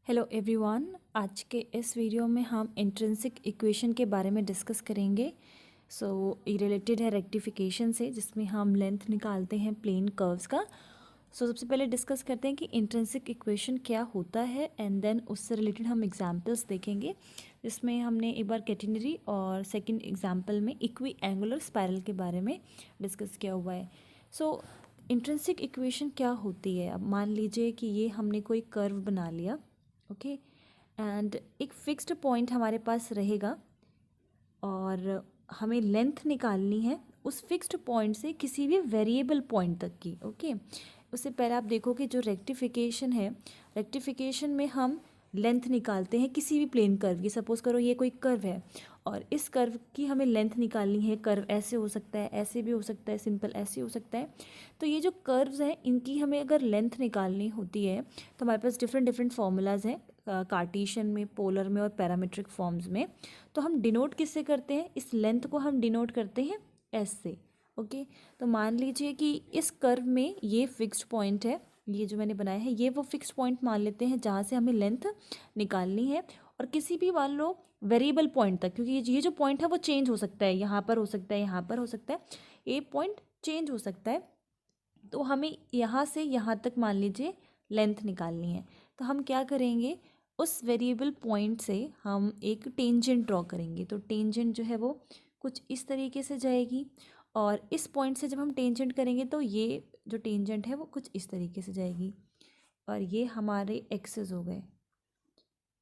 Hello everyone. आज के इस वीडियो में हम इंट्रिंसिक इक्वेशन के बारे में डिस्कस करेंगे। ये रिलेटेड है रेक्टिफिकेशन से, जिसमें हम लेंथ निकालते हैं प्लेन कर्व्स का। सबसे पहले डिस्कस करते हैं कि इंट्रिंसिक इक्वेशन क्या होता है, एंड देन उससे रिलेटेड हम एग्जांपल्स देखेंगे, जिसमें हमने एक बार कैटेनरी और सेकंड एग्जांपल में इक्वी एंगुलर स्पायरल के बारे में डिस्कस किया हुआ है। इंट्रिंसिक इक्वेशन क्या होती है? अब मान लीजिए कि ये हमने कोई कर्व बना लिया, ओके, एंड एक फिक्स्ड पॉइंट हमारे पास रहेगा और हमें लेंथ निकालनी है उस फिक्स्ड पॉइंट से किसी भी वेरिएबल पॉइंट तक की। ओके, उससे पहले आप देखो कि जो रेक्टिफिकेशन है, रेक्टिफिकेशन में हम लेंथ निकालते हैं किसी भी प्लेन कर्व की। सपोज करो ये कोई कर्व है और इस कर्व की हमें लेंथ निकालनी है। कर्व ऐसे हो सकता है, ऐसे भी हो सकता है, सिंपल ऐसे हो सकता है। तो ये जो कर्व्स हैं, इनकी हमें अगर लेंथ निकालनी होती है तो हमारे पास डिफरेंट डिफरेंट फॉर्मूलाज हैं, कार्टेशियन में, पोलर में और पैरामीट्रिक फॉर्म्स में। तो हम डिनोट किससे करते हैं? इस लेंथ को हम डिनोट करते हैं एस से। ओके, तो मान लीजिए कि इस कर्व में ये फिक्स्ड पॉइंट है, ये जो मैंने बनाया है ये वो फिक्स्ड पॉइंट मान लेते हैं जहाँ से हमें लेंथ निकालनी है। और किसी भी मान लो वेरिएबल पॉइंट तक, क्योंकि ये जो पॉइंट है वो चेंज हो सकता है, यहाँ पर हो सकता है, यहाँ पर हो सकता है, ये पॉइंट चेंज हो सकता है। तो हमें यहाँ से यहाँ तक मान लीजिए लेंथ निकालनी है। तो हम क्या करेंगे, उस वेरिएबल पॉइंट से हम एक टेंजेंट ड्रॉ करेंगे। तो टेंजेंट जो है वो कुछ इस तरीके से जाएगी, और इस पॉइंट से जब हम टेंजेंट करेंगे तो ये जो टेंजेंट है वो कुछ इस तरीके से जाएगी। और ये हमारे एक्सेस हो गए,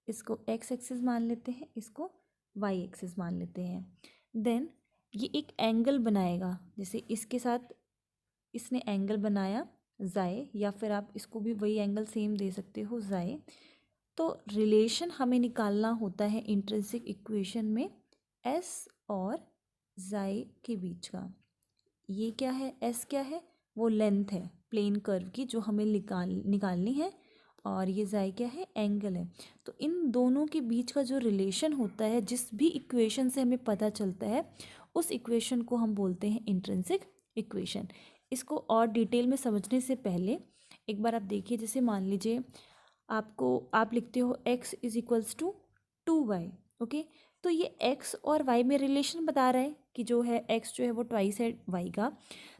इसको एक्स एक्सिस मान लेते हैं, इसको वाई एक्सिस मान लेते हैं। देन ये एक एंगल बनाएगा, जैसे इसके साथ इसने एंगल बनाया जाए, या फिर आप इसको भी वही एंगल सेम दे सकते हो जाए। तो रिलेशन हमें निकालना होता है इंट्रिंसिक इक्वेशन में एस और जाए के बीच का। ये क्या है? एस क्या है? वो लेंथ है प्लेन कर्व की जो हमें निकालनी है, और ये जाए क्या है? एंगल है। तो इन दोनों के बीच का जो रिलेशन होता है, जिस भी इक्वेशन से हमें पता चलता है, उस इक्वेशन को हम बोलते हैं इंट्रिंसिक इक्वेशन। इसको और डिटेल में समझने से पहले एक बार आप देखिए, जैसे मान लीजिए आप लिखते हो x is equals to 2y। Okay, तो ये x और y में रिलेशन बता रहा है कि जो है x जो है वो ट्वाइस है y का।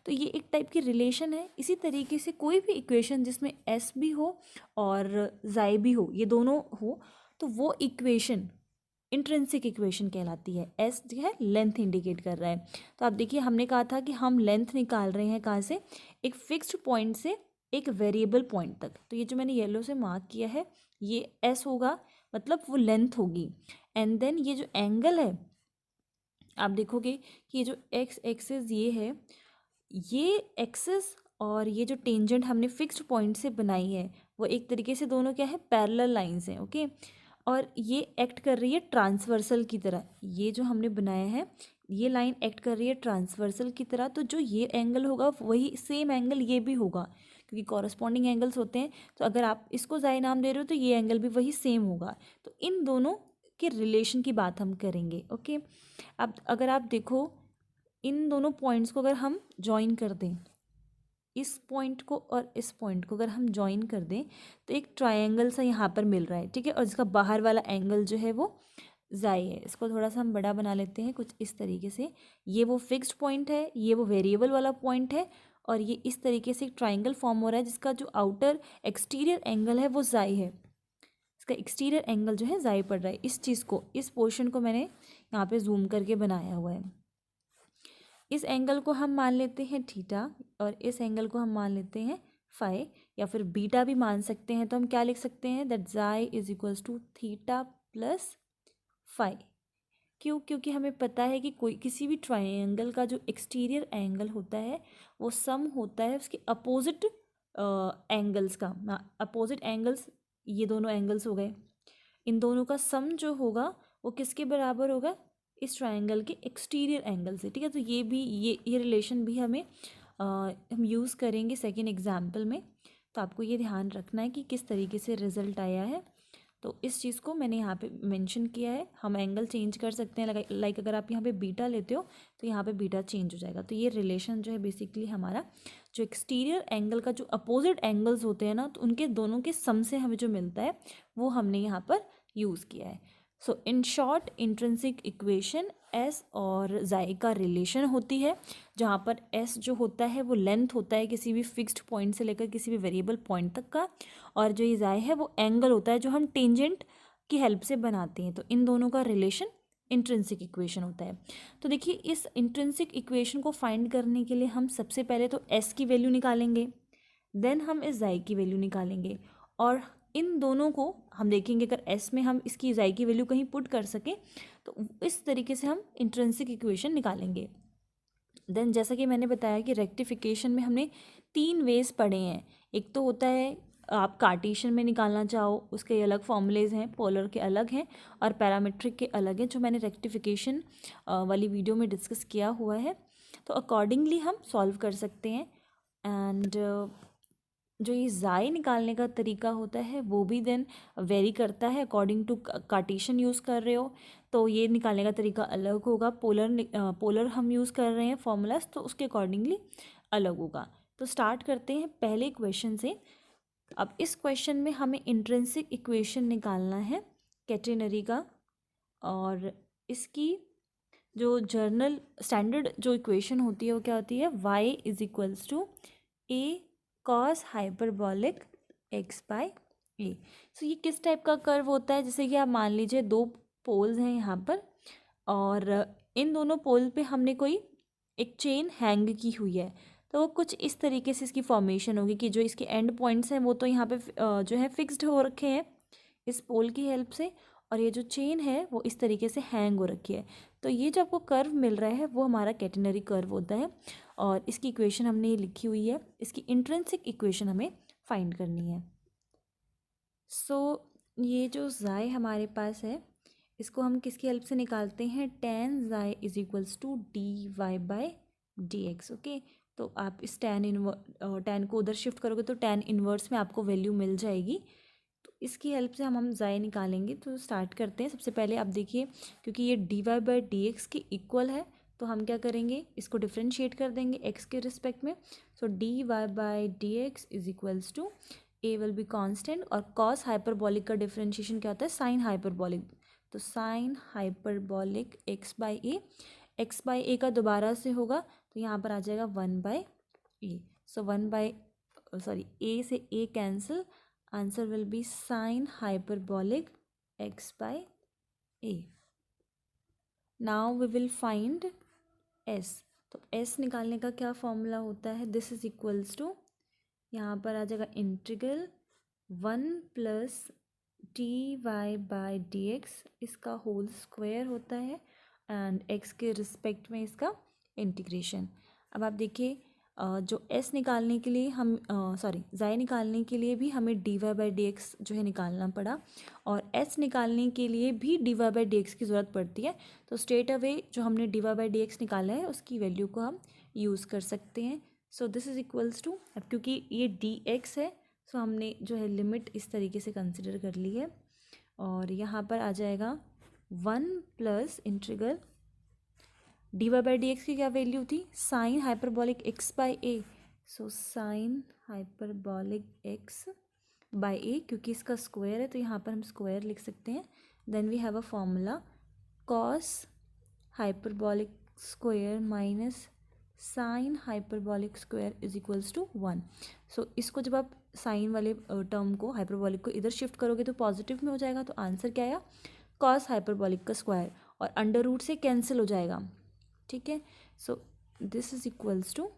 तो ये एक टाइप की रिलेशन है। इसी तरीके से कोई भी इक्वेशन जिसमें s भी हो और y भी हो, ये दोनों हो, तो वो इक्वेशन इंट्रिंसिक इक्वेशन कहलाती है। एस जो है लेंथ इंडिकेट कर रहा है। तो आप देखिए, हमने कहा था कि हम लेंथ निकाल रहे हैं कहाँ से? एक फिक्स्ड पॉइंट से एक वेरिएबल पॉइंट तक। तो ये जो मैंने येलो से मार्क किया है, ये एस होगा, मतलब वो लेंथ होगी। एंड देन ये जो एंगल है, आप देखोगे कि ये जो एक्स एक्सिस ये है, ये एक्सिस और ये जो टेंजेंट हमने फिक्स्ड पॉइंट से बनाई है, वो एक तरीके से दोनों क्या है? पैरेलल लाइंस हैं। ओके, और ये एक्ट कर रही है ट्रांसवर्सल की तरह। ये जो हमने बनाया है, ये लाइन एक्ट कर रही है ट्रांसवर्सल की तरह। तो जो ये एंगल होगा वही सेम एंगल ये भी होगा, क्योंकि कॉरस्पॉन्डिंग एंगल्स होते हैं। तो अगर आप इसको जाए नाम दे रहे हो तो ये एंगल भी वही सेम होगा। तो इन दोनों के रिलेशन की बात हम करेंगे। ओके, अब अगर आप देखो, इन दोनों पॉइंट्स को अगर हम ज्वाइन कर दें, इस पॉइंट को और इस पॉइंट को अगर हम ज्वाइन कर दें, तो एक ट्रायंगल सा यहाँ पर मिल रहा है। ठीक है, और इसका बाहर वाला एंगल जो है वो जाई है। इसको थोड़ा सा हम बड़ा बना लेते हैं कुछ इस तरीके से। ये वो फिक्स्ड पॉइंट है, ये वो वेरिएबल वाला पॉइंट है, और ये इस तरीके से एक ट्राइंगल फॉर्म हो रहा है, जिसका जो आउटर एक्सटीरियर एंगल है वो जाई है। इसका एक्सटीरियर एंगल जो है जाई पड़ रहा है। इस चीज़ को, इस पोर्शन को मैंने यहाँ पे जूम करके बनाया हुआ है। इस एंगल को हम मान लेते हैं थीटा, और इस एंगल को हम मान लेते हैं फाई, या फिर बीटा भी मान सकते हैं। तो हम क्या लिख सकते हैं? That psi is equals to theta plus phi. क्यों? क्योंकि हमें पता है कि कोई किसी भी ट्रायंगल का जो एक्सटीरियर एंगल होता है वो सम होता है उसके अपोजिट एंगल्स का। अपोजिट एंगल्स, ये दोनों एंगल्स हो गए, इन दोनों का सम जो होगा वो किसके बराबर होगा? इस ट्रायंगल के एक्सटीरियर एंगल से। ठीक है, तो ये भी ये रिलेशन भी हमें हम यूज़ करेंगे सेकेंड एग्जाम्पल में। तो आपको ये ध्यान रखना है कि किस तरीके से रिजल्ट आया है। तो इस चीज़ को मैंने यहाँ पे मेंशन किया है। हम एंगल चेंज कर सकते हैं, लाइक अगर आप यहाँ पे बीटा लेते हो तो यहाँ पे बीटा चेंज हो जाएगा। तो ये रिलेशन जो है बेसिकली हमारा जो एक्सटीरियर एंगल का जो अपोजिट एंगल्स होते हैं ना, तो उनके दोनों के सम से हमें जो मिलता है वो हमने यहाँ पर यूज़ किया है। So in short intrinsic equation S और जाई का रिलेशन होती है, जहाँ पर एस जो होता है वो लेंथ होता है किसी भी फिक्स्ड पॉइंट से लेकर किसी भी वेरिएबल पॉइंट तक का, और जो ये जाई है वो एंगल होता है जो हम टेंजेंट की हेल्प से बनाते हैं। तो इन दोनों का रिलेशन इंट्रिंसिक इक्वेशन होता है। तो देखिए इस इंट्रिंसिक इक्वेशन को फाइंड करने के लिए हम सबसे पहले तो एस की वैल्यू निकालेंगे, देन हम इस जाई की वैल्यू निकालेंगे, और इन दोनों को हम देखेंगे अगर एस में हम इसकी जाई की वैल्यू कहीं पुट कर सकें तो इस तरीके से हम इंट्रिंसिक इक्वेशन निकालेंगे। देन जैसा कि मैंने बताया कि रेक्टिफिकेशन में हमने 3 वेज पढ़े हैं। एक तो होता है आप कार्टेशियन में निकालना चाहो, उसके अलग फॉर्मूलेज हैं, पोलर के अलग हैं और पैरामीट्रिक के अलग हैं, जो मैंने रेक्टिफिकेशन वाली वीडियो में डिस्कस किया हुआ है। तो अकॉर्डिंगली हम सॉल्व कर सकते हैं। एंड जो ये जाई निकालने का तरीका होता है वो भी देन वेरी करता है अकॉर्डिंग टू कार्टेशियन यूज़ कर रहे हो तो ये निकालने का तरीका अलग होगा। पोलर हम यूज़ कर रहे हैं फॉर्मूलाज तो उसके अकॉर्डिंगली अलग होगा। तो स्टार्ट करते हैं पहले क्वेश्चन से। अब इस क्वेश्चन में हमें इंट्रिंसिक इक्वेशन निकालना है कैटेनरी का, और इसकी जो जर्नल स्टैंडर्ड जो इक्वेशन होती है वो क्या होती है, y is equals to a cos hyperbolic X by A. So ये किस टाइप का कर्व होता है, जैसे कि आप मान लीजिए 2 पोल्स हैं यहाँ पर, और इन दोनों पोल पे हमने कोई एक चेन हैंग की हुई है, तो वो कुछ इस तरीके से इसकी फॉर्मेशन होगी कि जो इसके एंड पॉइंट्स हैं वो तो यहाँ पे जो है फिक्स्ड हो रखे हैं इस पोल की हेल्प से, और ये जो चेन है वो इस तरीके से हैंग हो रखी है। तो ये जो आपको कर्व मिल रहा है वो हमारा कैटेनरी कर्व होता है, और इसकी इक्वेशन हमने लिखी हुई है। इसकी इंट्रिंसिक इक्वेशन हमें फाइंड करनी है। सो ये जो जाई हमारे पास है इसको हम किसकी हेल्प से निकालते हैं, tan psi is equals to d Y by D x. Okay, तो आप इस tan को उधर शिफ्ट करोगे तो tan इनवर्स में आपको वैल्यू मिल जाएगी। तो इसकी हेल्प से हम जाई निकालेंगे। तो स्टार्ट करते हैं। सबसे पहले आप देखिए क्योंकि ये d Y by D x के इक्वल है तो हम क्या करेंगे, इसको डिफ्रेंशिएट कर देंगे एक्स के रिस्पेक्ट में। So D Y by D X is equals to A will be constant, और कॉस हाइपरबॉलिक का डिफ्रेंशिएशन क्या होता है, साइन हाइपरबॉलिक। तो sine hyperbolic x by A, X by A का दोबारा से होगा तो यहाँ पर आ जाएगा 1 by A. So 1 by A से A cancel, answer will be sine hyperbolic x by A. Now we will find S. तो एस निकालने का क्या फॉर्मूला होता है, दिस इज इक्वल्स टू, यहाँ पर आ जाएगा integral 1 plus d Y by D x, इसका होल स्क्वायर होता है, एंड एक्स के रिस्पेक्ट में इसका इंटीग्रेशन। अब आप देखिए जो एस निकालने के लिए हम जाई निकालने के लिए भी हमें d Y by D x जो है निकालना पड़ा, और एस निकालने के लिए भी d Y by D x की ज़रूरत पड़ती है। तो स्ट्रेट अवे जो हमने d Y by D x निकाला है उसकी वैल्यू को हम यूज़ कर सकते हैं। So this is equals to, अब क्योंकि ये डी एक्स है सो हमने जो है लिमिट इस तरीके से कंसिडर कर ली है, और यहाँ पर आ जाएगा 1 plus integral D Y by D x की क्या वैल्यू थी, sine hyperbolic x by A. So sine hyperbolic x by A, क्योंकि इसका स्क्वायर है तो यहाँ पर हम स्क्वायर लिख सकते हैं। Then we have a formula cos hyperbolic square minus sine hyperbolic square is equals to 1। So इसको जब आप साइन वाले टर्म को हाइपरबॉलिक को इधर शिफ्ट करोगे तो पॉजिटिव में हो जाएगा, तो आंसर क्या आया, कॉस हाइपरबॉलिक का स्क्वायर, और अंडर रूट से कैंसिल हो जाएगा। ठीक है, so this is equals to,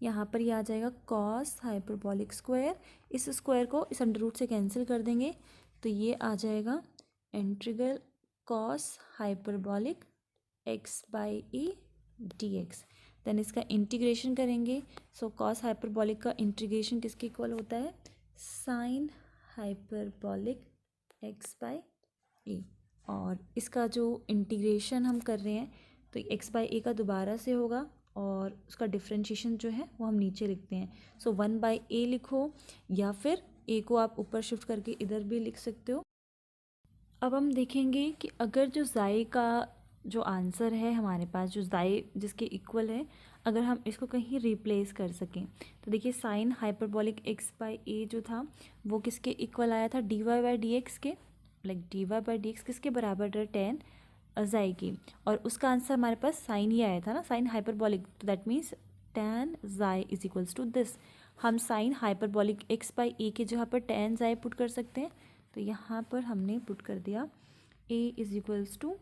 यहाँ पर ये आ जाएगा कॉस हाइपरबॉलिक स्क्वायर, इस स्क्वायर को इस अंडर रूट से कैंसिल कर देंगे तो ये आ जाएगा integral cos hyperbolic x by a d x. Then इसका इंटीग्रेशन करेंगे। सो कॉस हाइपरबॉलिक का इंटीग्रेशन किसके इक्वल होता है, sine hyperbolic x by a, और इसका जो इंटीग्रेशन हम कर रहे हैं तो एक्स बाई ए का दोबारा से होगा, और उसका डिफ्रेंशिएशन जो है वो हम नीचे लिखते हैं। सो 1 बाई ए लिखो या फिर ए को आप ऊपर शिफ्ट करके इधर भी लिख सकते हो। अब हम देखेंगे कि अगर जो ज़ाई का जो आंसर है हमारे पास, जो ज़ाई जिसके इक्वल है, अगर हम इसको कहीं रिप्लेस कर सकें तो देखिए sine hyperbolic x by A जो था वो किसके इक्वल आया था, D Y by D x के। Like D Y by D X किसके बराबर है, टेन ज़ाई की, और उसका आंसर हमारे पास साइन ही आया था ना, साइन हाइपरबॉलिक, तो that means tan psi is equals to this. हम sine hyperbolic x by A के जगह पर टेन ज़ाई पुट कर सकते हैं, तो यहाँ पर हमने पुट कर दिया ए इज इक्वल्स टू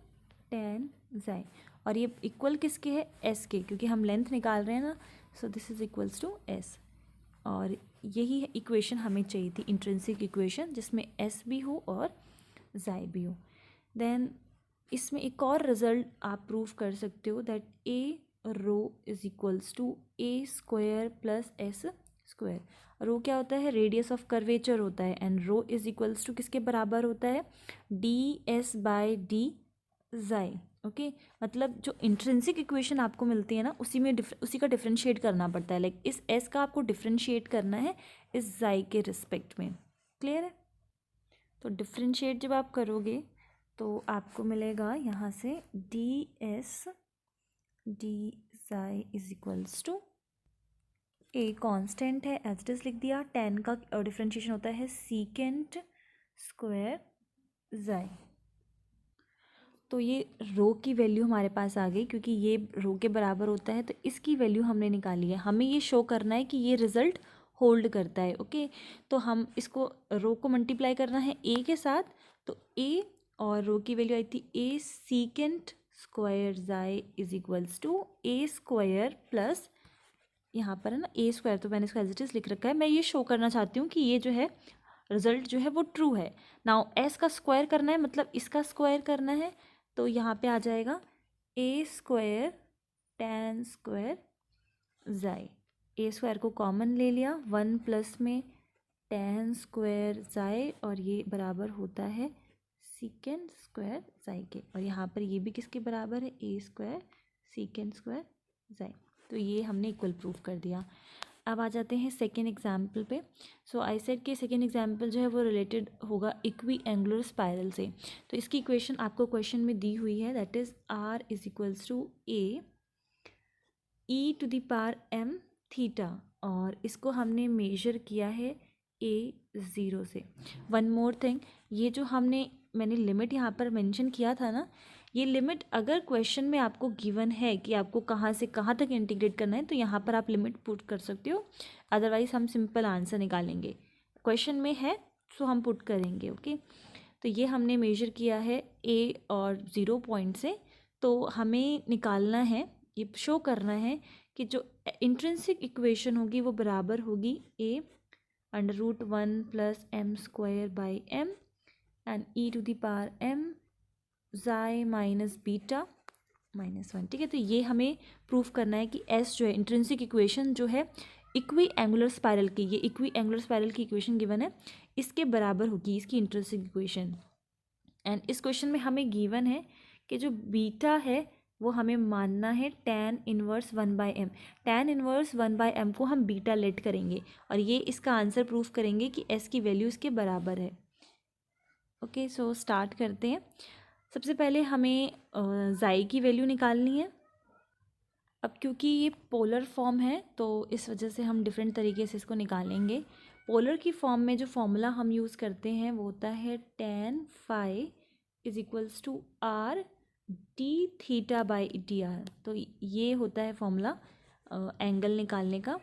टेन ज़ाई, और ये इक्वल किसके है, एस के, क्योंकि हम लेंथ निकाल रहे हैं ना, so this is equals to s. और यही इक्वेशन हमें चाहिए थी, इंट्रिंसिक इक्वेशन, जिसमें एस भी हो और ज़ाई भी हो। देन इसमें एक और रिजल्ट आप प्रूव कर सकते हो, that a rho is equals to A square plus S square. Rho क्या होता है, रेडियस ऑफ कर्वेचर होता है, and rho is equals to किसके बराबर होता है, D S by D psi. Okay, मतलब जो इंट्रिंसिक इक्वेशन आपको मिलती है ना, उसी का डिफरेंशिएट करना पड़ता है। लाइक इस एस का आपको डिफरेंशिएट करना है इस ज़ाई के रिस्पेक्ट में। क्लियर है? तो डिफरेंशिएट जब आप करोगे तो आपको मिलेगा यहाँ से D S D psi is equals to, A constant है एज इट इज लिख दिया, टेन का डिफरेंशिएशन होता है सीकेंट स्क्वायर ज़ाई। तो ये रो की वैल्यू हमारे पास आ गई, क्योंकि ये रो के बराबर होता है, तो इसकी वैल्यू हमने निकाली है। हमें ये शो करना है कि ये रिजल्ट होल्ड करता है। ओके, तो हम इसको रो को मल्टीप्लाई करना है ए के साथ, तो ए और रो की वैल्यू आई थी A secant square psi is equals to A square plus, यहाँ पर है ना ए स्क्वायर, तो मैंने इसको एज इट इज़ लिख रखा है। मैं ये शो करना चाहती हूँ कि ये जो है रिजल्ट जो है वो ट्रू है। नाउ एस का स्क्वायर करना है, मतलब इसका स्क्वायर करना है, तो यहाँ पे आ जाएगा A square ten square ज़ाई। A square को कॉमन ले लिया, वन प्लस में टेन स्क्वायर ज़ाई, और ये बराबर होता है सीकेंड स्क्वायर ज़ाई के, और यहाँ पर ये भी किसके बराबर है, ए स्क्वायर सीकेंड स्क्वायर ज़ाई। तो ये हमने इक्वल प्रूफ कर दिया। अब आ जाते हैं सेकेंड एग्जाम्पल पे। सो आई सेड कि सेकेंड एग्जाम्पल जो है वो रिलेटेड होगा इक्वी एंगुलर स्पायरल से। तो इसकी इक्वेशन आपको क्वेश्चन में दी हुई है, that is r is equals to A E to the power M theta, और इसको हमने मेजर किया है ए ज़ीरो से। वन मोर थिंग, ये जो मैंने लिमिट यहाँ पर मेंशन किया था ना, ये लिमिट अगर क्वेश्चन में आपको गिवन है कि आपको कहाँ से कहाँ तक इंटीग्रेट करना है, तो यहाँ पर आप लिमिट पुट कर सकते हो, अदरवाइज हम सिंपल आंसर निकालेंगे। क्वेश्चन में है सो हम पुट करेंगे। ओके, तो ये हमने मेजर किया है ए और ज़ीरो पॉइंट से, तो हमें निकालना है, ये शो करना है कि जो इंट्रिंसिक इक्वेशन होगी वो बराबर होगी A under root one plus M square by M and E to the power M psi minus beta minus one. ठीक है, तो ये हमें प्रूफ करना है कि एस जो है इंट्रिंसिक इक्वेशन जो है इक्वी एंगुलर स्पायरल की, ये इक्वी एंगुलर स्पायरल की इक्वेशन गिवन है, इसके बराबर होगी इसकी इंट्रिंसिक इक्वेशन। एंड इस क्वेश्चन में हमें गिवन है कि जो बीटा है वो हमें मानना है tan inverse one by m. tan inverse one by m को हम बीटा लेट करेंगे, और ये इसका आंसर प्रूफ करेंगे कि एस की वैल्यू इसके बराबर है। ओके, सो स्टार्ट करते हैं। सबसे पहले हमें ज़ाई की वैल्यू निकालनी है। अब क्योंकि ये पोलर फॉर्म है तो इस वजह से हम डिफरेंट तरीके से इसको निकालेंगे। पोलर की फॉर्म में जो फॉर्मूला हम यूज़ करते हैं वो होता है tan phi is equals to r d theta by d r. तो ये होता है फॉर्मूला एंगल निकालने का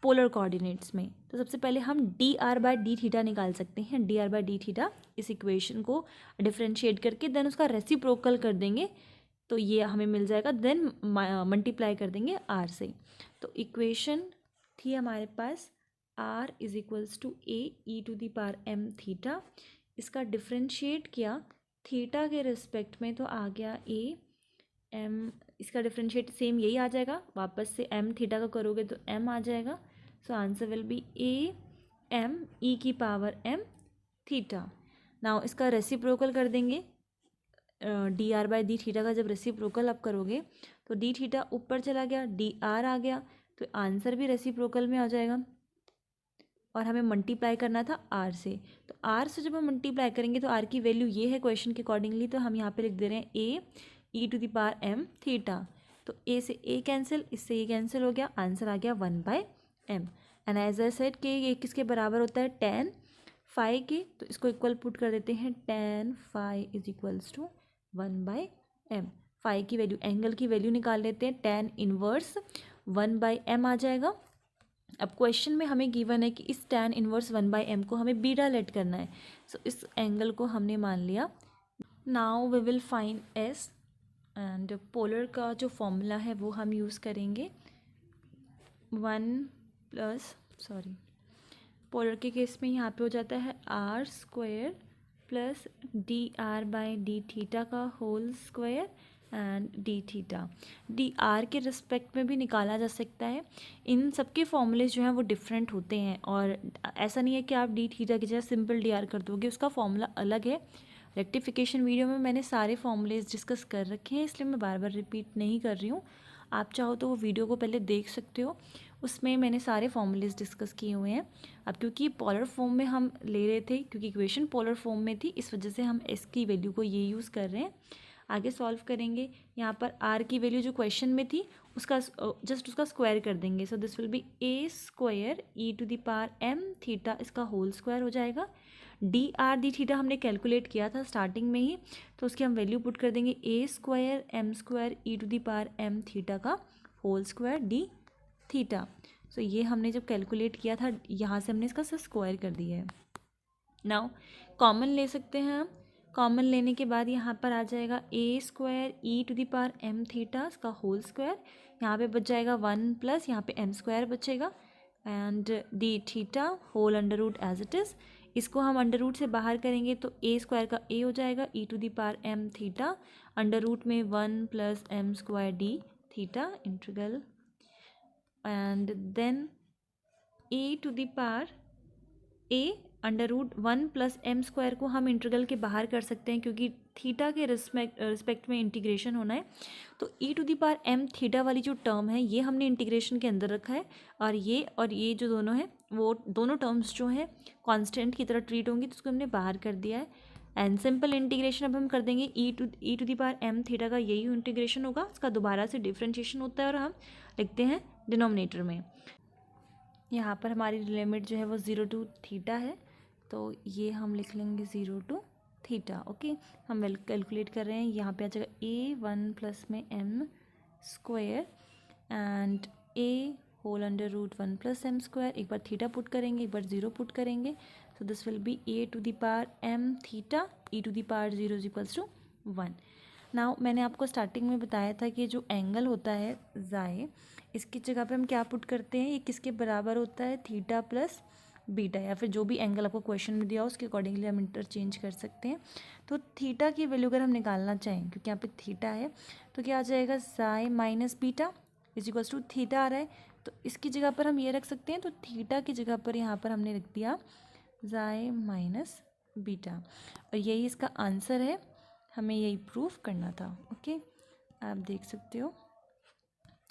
पोलर कोऑर्डिनेट्स में। तो सबसे पहले हम D R by D theta निकाल सकते हैं। D R by D theta, इस इक्वेशन को डिफरेंशिएट करके देन उसका रेसिप्रोकल कर देंगे, तो ये हमें मिल जाएगा, देन मल्टीप्लाई कर देंगे आर से। तो इक्वेशन थी हमारे पास R is equals to A E to the power M theta, इसका डिफरेंशिएट किया थीटा के रिस्पेक्ट में, तो आ गया ए एम, इसका डिफरेंशिएट सेम यही आ जाएगा, वापस से एम थीटा का करोगे तो एम आ जाएगा। So answer will be a m e की पावर एम थीटा। नाउ इसका रेसिप्रोकल कर देंगे, d are by D theta का जब रेसिप्रोकल आप करोगे तो डी थीटा ऊपर चला गया, डी आर आ गया, तो आंसर भी रेसिप्रोकल में आ जाएगा। और हमें मल्टीप्लाई करना था आर से। तो आर से जब हम मल्टीप्लाई करेंगे तो आर की वैल्यू ये है क्वेश्चन के अकॉर्डिंगली, तो हम यहाँ पे लिख दे रहे हैं A E to the power M theta. तो ए से ए कैंसिल, इससे ये कैंसिल हो गया, आंसर आ गया 1/m। And as I said कि ये किसके बराबर होता है, tan फाई के, तो इसको इक्वल पुट कर देते हैं, tan phi is equals to 1/m। Phi की वैल्यू, एंगल की वैल्यू निकाल लेते हैं, tan इनवर्स 1/m आ जाएगा। अब क्वेश्चन में हमें गिवन है कि इस tan इनवर्स 1/m को हमें बीटा लेट करना है। सो इस एंगल को हमने मान लिया। Now we will find s and polar का जो फॉर्मूला है वो हम यूज़ करेंगे। पोलर के केस में यहाँ पे हो जाता है R square plus D are by D theta का whole square and D theta. D R के रिस्पेक्ट में भी निकाला जा सकता है। इन सबके फॉर्मूलेज जो हैं वो डिफरेंट होते हैं, और ऐसा नहीं है कि आप डी थीटा की जगह सिंपल डी आर कर दोगे, उसका फॉर्मूला अलग है। रेक्टिफिकेशन वीडियो में मैंने सारे फॉर्मूलेज डिस्कस कर रखे हैं, इसलिए मैं बार बार रिपीट नहीं कर रही हूँ। आप चाहो तो वो वीडियो को पहले देख सकते हो, उसमें मैंने सारे फॉर्मूलेज डिस्कस किए हुए हैं। अब क्योंकि पोलर फॉर्म में हम ले रहे थे, क्योंकि इक्वेशन पोलर फॉर्म में थी, इस वजह से हम एस की वैल्यू को ये यूज़ कर रहे हैं। आगे सॉल्व करेंगे, यहाँ पर आर की वैल्यू जो क्वेश्चन में थी उसका जस्ट उसका स्क्वायर कर देंगे। So this will be a square E to the power M theta, इसका होल स्क्वायर हो जाएगा। डी आर डी थीटा हमने कैलकुलेट किया था स्टार्टिंग में ही, तो उसकी हम वैल्यू पुट कर देंगे, A square M square E to the power M theta का whole square D theta. So ये हमने जब कैलकुलेट किया था, यहाँ से हमने इसका स्क्वायर कर दिया है। नाउ कॉमन ले सकते हैं हम। कॉमन लेने के बाद यहाँ पर आ जाएगा A square E to the power M theta, इसका होल स्क्वायर, यहाँ पे बच जाएगा 1 प्लस यहाँ पे एम स्क्वायर बचेगा, and D theta whole under root as it is. इसको हम अंडर रूट से बाहर करेंगे तो ए स्क्वायर का ए हो जाएगा, E to the power M theta under root में 1 plus M square D theta integral, and then A to the power A under root 1 plus M square को हम इंटीग्रल के बाहर कर सकते हैं, क्योंकि थीटा के रिस्पेक्ट में इंटीग्रेशन होना है। तो E to the power M theta वाली जो टर्म है ये हमने इंटीग्रेशन के अंदर रखा है, और ये जो दोनों हैं वो दोनों टर्म्स जो हैं कांस्टेंट की तरह ट्रीट होंगी, तो उसको हमने बाहर कर दिया है। एंड सिंपल इंटीग्रेशन अब हम कर देंगे, E to the power M theta का यही इंटीग्रेशन होगा, उसका दोबारा से डिफ्रेंशिएशन होता है और हम लिखते हैं डिनोमिनेटर में। यहाँ पर हमारी लिमिट जो है वो 0 to थीटा है, तो ये हम लिख लेंगे 0 to थीटा। ओके, हम कैलकुलेट कर रहे हैं, यहाँ पे आ जाएगा ए 1 प्लस में m square and a whole under root 1 plus M square. एक बार थीटा पुट करेंगे, एक बार 0 पुट करेंगे, so this will be a to the power M theta e to the power 0 is equals to 1। Now मैंने आपको starting में बताया था कि जो एंगल होता है ज़ाए, इसकी जगह पे हम क्या पुट करते हैं, ये किसके बराबर होता है, थीटा प्लस बीटा, या फिर जो भी एंगल आपको क्वेश्चन में दिया हो उसके अकॉर्डिंगली हम इंटरचेंज कर सकते हैं। तो थीटा की वैल्यू अगर हम निकालना चाहें, क्योंकि यहाँ पे थीटा है, तो क्या आ जाएगा, psi minus beta is equals to theta आ रहा है, तो इसकी जगह पर हम ये रख सकते हैं। तो थीटा की जगह पर यहाँ पर हमने रख दिया ज़ाए माइनस बीटा, और यही इसका आंसर है, हमें यही प्रूफ करना था। ओके, आप देख सकते हो,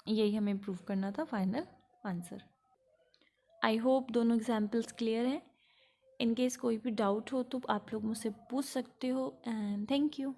यही हमें प्रूफ करना था, फाइनल आंसर। आई होप दोनों एग्जाम्पल्स क्लियर हैं। इन केस कोई भी डाउट हो तो आप लोग मुझसे पूछ सकते हो, एंड थैंक यू।